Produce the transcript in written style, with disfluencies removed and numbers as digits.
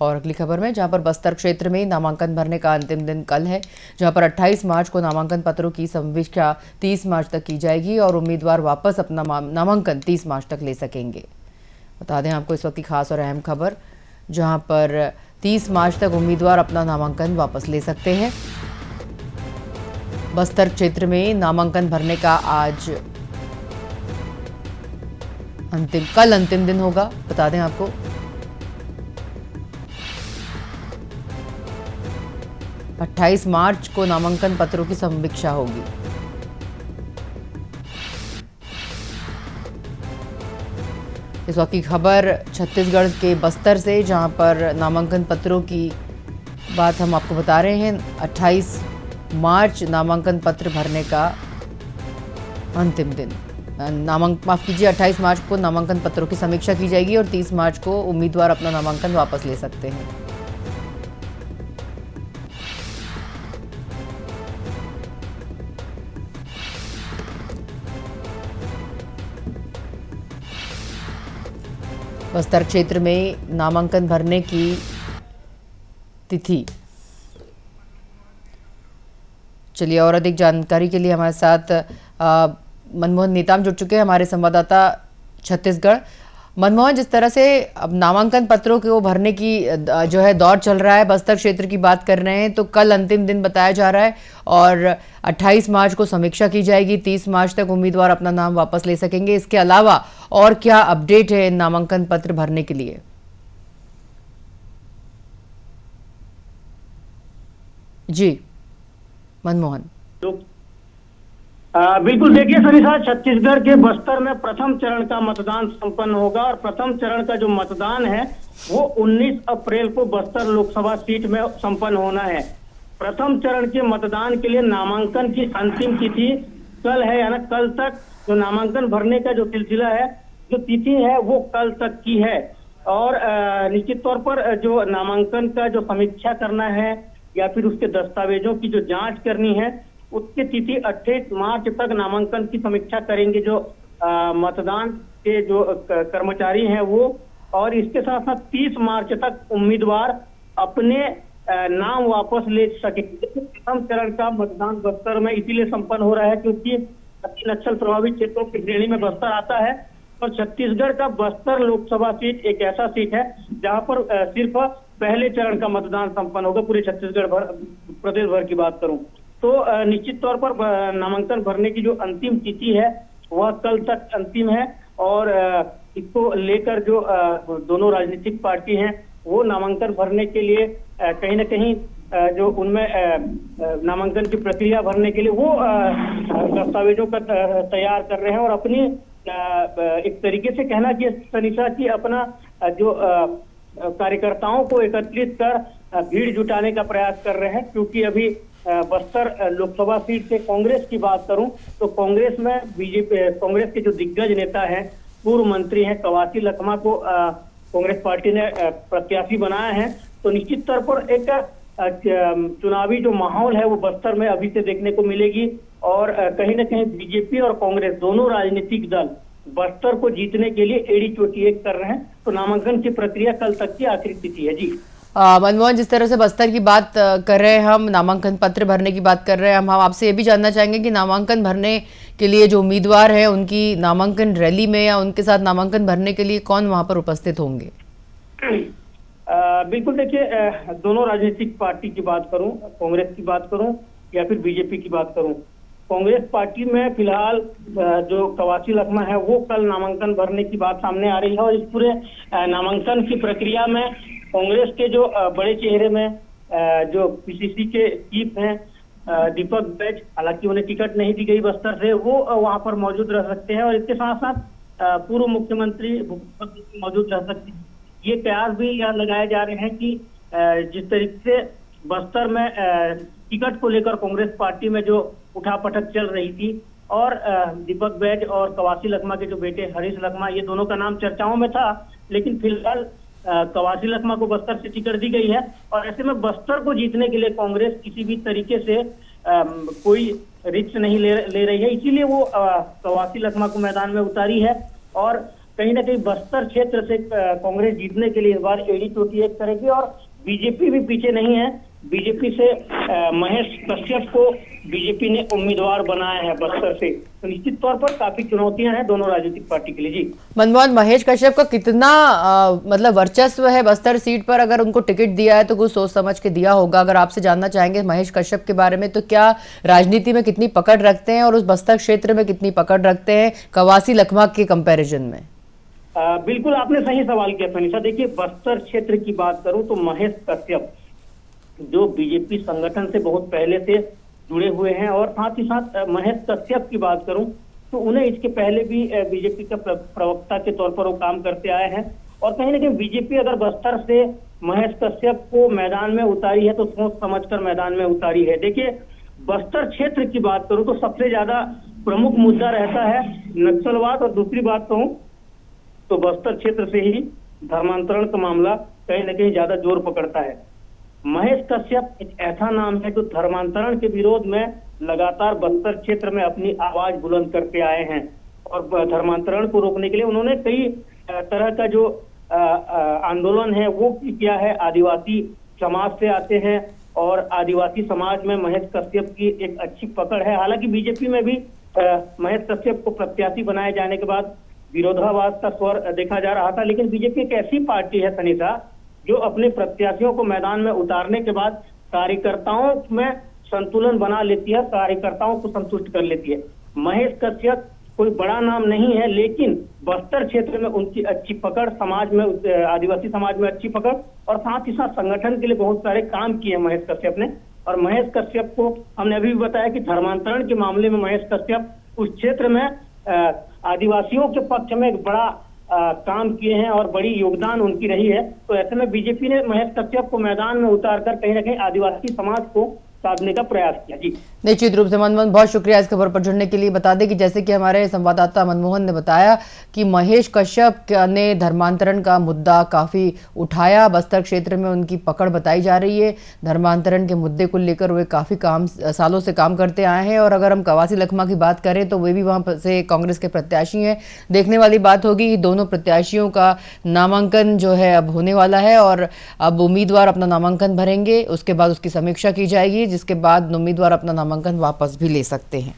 और अगली खबर में, जहां पर बस्तर क्षेत्र में नामांकन भरने का अंतिम दिन कल है, जहां पर 28 मार्च को नामांकन पत्रों की समीक्षा 30 मार्च तक की जाएगी और उम्मीदवार वापस अपना नामांकन 30 मार्च तक ले सकेंगे। बता दें आपको इस वक्त की खास और अहम खबर, जहां पर 30 मार्च तक उम्मीदवार अपना नामांकन वापस ले सकते हैं। बस्तर क्षेत्र में नामांकन भरने का आज कल अंतिम दिन होगा। बता दें आपको, अट्ठाईस मार्च को नामांकन पत्रों की समीक्षा होगी। इस वक्त की खबर छत्तीसगढ़ के बस्तर से, जहां पर नामांकन पत्रों की बात हम आपको बता रहे हैं। 28 मार्च नामांकन पत्र भरने का अंतिम दिन। माफ कीजिए, 28 मार्च को नामांकन पत्रों की समीक्षा की जाएगी और 30 मार्च को उम्मीदवार अपना नामांकन वापस ले सकते हैं। बस्तर क्षेत्र में नामांकन भरने की तिथि। चलिए, और अधिक जानकारी के लिए हमारे साथ मनमोहन नेताम जुड़ चुके हैं, हमारे संवाददाता छत्तीसगढ़। मनमोहन, जिस तरह से अब नामांकन पत्रों को भरने की जो है दौर चल रहा है, बस्तर क्षेत्र की बात कर रहे हैं, तो कल अंतिम दिन बताया जा रहा है और 28 मार्च को समीक्षा की जाएगी, 30 मार्च तक उम्मीदवार अपना नाम वापस ले सकेंगे। इसके अलावा और क्या अपडेट है नामांकन पत्र भरने के लिए? जी मनमोहन। बिल्कुल, देखिए सरिता, छत्तीसगढ़ के बस्तर में प्रथम चरण का मतदान संपन्न होगा और प्रथम चरण का जो मतदान है वो 19 अप्रैल को बस्तर लोकसभा सीट में संपन्न होना है। प्रथम चरण के मतदान के लिए नामांकन की अंतिम तिथि कल है, यानी कल तक जो नामांकन भरने का जो सिलसिला है, जो तिथि है वो कल तक की है। और निश्चित तौर पर जो नामांकन का जो समीक्षा करना है या फिर उसके दस्तावेजों की जो जांच करनी है, उसकी तिथि 28 मार्च तक नामांकन की समीक्षा करेंगे जो मतदान के जो कर्मचारी हैं वो। और इसके साथ साथ 30 मार्च तक उम्मीदवार अपने नाम वापस ले सकेंगे। प्रथम चरण का मतदान बस्तर में इसीलिए संपन्न हो रहा है क्योंकि नक्सल प्रभावित क्षेत्रों की श्रेणी में बस्तर आता है और छत्तीसगढ़ का बस्तर लोकसभा सीट एक ऐसा सीट है जहां पर सिर्फ पहले चरण का मतदान संपन्न होगा। पूरे छत्तीसगढ़ भर, प्रदेश भर की बात करूं तो निश्चित तौर पर नामांकन भरने की जो अंतिम तिथि है वह कल तक अंतिम है और इसको लेकर जो दोनों राजनीतिक पार्टी हैं वो नामांकन भरने के लिए कहीं ना कहीं जो उनमें नामांकन की प्रक्रिया भरने के लिए वो दस्तावेजों का तैयार कर रहे हैं और अपनी एक तरीके से कहना चाहिए सनिशा की अपना जो कार्यकर्ताओं को एकत्रित कर भीड़ जुटाने का प्रयास कर रहे हैं। क्योंकि अभी बस्तर लोकसभा सीट से कांग्रेस की बात करूं तो कांग्रेस में कांग्रेस के जो दिग्गज नेता हैं, पूर्व मंत्री हैं, कवासी लखमा को कांग्रेस पार्टी ने प्रत्याशी बनाया है। तो निश्चित तौर पर एक चुनावी जो माहौल है वो बस्तर में अभी से देखने को मिलेगी और कहीं ना कहीं बीजेपी और कांग्रेस दोनों राजनीतिक दल बस्तर को जीतने के लिए एड़ी चोटी एक कर रहे हैं। तो नामांकन की प्रक्रिया कल तक की आखिरी तिथि है। जी मनमोहन, जिस तरह से बस्तर की बात कर रहे हैं, हम नामांकन पत्र भरने की बात कर रहे हैं, हम आपसे ये भी जानना चाहेंगे कि नामांकन भरने के लिए जो उम्मीदवार हैं उनकी नामांकन रैली में या उनके साथ नामांकन भरने के लिए कौन वहां पर उपस्थित होंगे? बिल्कुल, देखिए दोनों राजनीतिक पार्टी की बात करूं, कांग्रेस की बात करूं या फिर बीजेपी की बात करूं, कांग्रेस पार्टी में फिलहाल जो कवासी लखमा है वो कल नामांकन भरने की बात सामने आ रही है और इस पूरे नामांकन की प्रक्रिया में कांग्रेस के जो बड़े चेहरे में जो पीसीसी के चीफ हैं दीपक बैज, हालांकि उन्हें टिकट नहीं दी गई बस्तर से, वो वहां पर मौजूद रह सकते हैं और इसके साथ साथ पूर्व मुख्यमंत्री मौजूद रह सकते हैं। ये कयास भी यहाँ लगाए जा रहे हैं कि जिस तरीके से बस्तर में टिकट को लेकर कांग्रेस पार्टी में जो उठापटक चल रही थी और दीपक बैज और कवासी लखमा के जो बेटे हरीश लखमा, ये दोनों का नाम चर्चाओं में था, लेकिन फिलहाल कवासी लखमा को बस्तर से टिकट दी गई है और ऐसे में बस्तर को जीतने के लिए कांग्रेस किसी भी तरीके से कोई रिस्क नहीं ले रही है, इसीलिए वो कवासी लखमा को मैदान में उतारी है और कहीं ना कहीं बस्तर क्षेत्र से कांग्रेस जीतने के लिए इस बार एड़ी चोटी एक करेगी और बीजेपी भी पीछे नहीं है। बीजेपी से महेश कश्यप को बीजेपी ने उम्मीदवार बनाया है बस्तर से, तो निश्चित तौर पर काफी चुनौतियां हैं दोनों राजनीतिक पार्टी के लिए। जी मनमोहन, महेश कश्यप का कितना मतलब वर्चस्व है बस्तर सीट पर? अगर उनको टिकट दिया है तो कुछ सोच समझ के दिया होगा। अगर आपसे जानना चाहेंगे महेश कश्यप के बारे में, तो क्या राजनीति में कितनी पकड़ रखते हैं और उस बस्तर क्षेत्र में कितनी पकड़ रखते हैं कवासी लखमा के कंपैरिजन में? बिल्कुल आपने सही सवाल किया फनीसा। देखिए, बस्तर क्षेत्र की बात करूं तो महेश कश्यप जो बीजेपी संगठन से बहुत पहले से जुड़े हुए हैं, और साथ ही साथ महेश कश्यप की बात करूं तो उन्हें इसके पहले भी बीजेपी के प्रवक्ता के तौर पर वो काम करते आए हैं। और कहीं ना कहीं बीजेपी अगर बस्तर से महेश कश्यप को मैदान में उतारी है तो सोच समझकर मैदान में उतारी है। देखिए, बस्तर क्षेत्र की बात करूं तो सबसे ज्यादा प्रमुख मुद्दा रहता है नक्सलवाद, और दूसरी बात कहूं तो बस्तर क्षेत्र से ही धर्मांतरण का मामला कहीं ना कहीं ज्यादा जोर पकड़ता है। महेश कश्यप एक ऐसा नाम है जो धर्मांतरण के विरोध में लगातार बस्तर क्षेत्र में अपनी आवाज बुलंद करते आए हैं, और धर्मांतरण को रोकने के लिए उन्होंने कई तरह का जो आंदोलन है वो किया है। आदिवासी समाज से आते हैं और आदिवासी समाज में महेश कश्यप की एक अच्छी पकड़ है। हालांकि बीजेपी में भी महेश कश्यप को प्रत्याशी बनाए जाने के बाद विरोधाभास का स्वर देखा जा रहा था, लेकिन बीजेपी एक ऐसी पार्टी है तनिषा जो अपने प्रत्याशियों को मैदान में उतारने के बाद कार्यकर्ताओं में संतुलन बना लेती है, कार्यकर्ताओं को संतुष्ट कर लेती है। महेश कश्यप कोई बड़ा नाम नहीं है, लेकिन बस्तर क्षेत्र में उनकी अच्छी पकड़, समाज में आदिवासी समाज में अच्छी पकड़, और साथ ही साथ संगठन के लिए बहुत सारे काम किए महेश कश्यप ने। और महेश कश्यप को हमने अभी भी बताया कि धर्मांतरण के मामले में महेश कश्यप उस क्षेत्र में आदिवासियों के पक्ष में एक बड़ा काम किए हैं और बड़ी योगदान उनकी रही है। तो ऐसे में बीजेपी ने महेश कश्यप को मैदान में उतारकर कहीं ना कहीं आदिवासी समाज को साधने का प्रयास किया। जी निश्चित रूप से मनमोहन, बहुत शुक्रिया इस खबर पर जुड़ने के लिए। बता दें कि जैसे कि हमारे संवाददाता मनमोहन ने बताया कि महेश कश्यप ने धर्मांतरण का मुद्दा काफी उठाया। बस्तर क्षेत्र में उनकी पकड़ बताई जा रही है। धर्मांतरण के मुद्दे को लेकर वे काफी सालों से काम करते आए हैं। और अगर हम कवासी लखमा की बात करें तो वे भी वहां से कांग्रेस के प्रत्याशी हैं। देखने वाली बात होगी कि दोनों प्रत्याशियों का नामांकन जो है अब होने वाला है, और अब उम्मीदवार अपना नामांकन भरेंगे। उसके बाद उसकी समीक्षा की जाएगी, जिसके बाद उम्मीदवार अपना नामांकन वापस भी ले सकते हैं।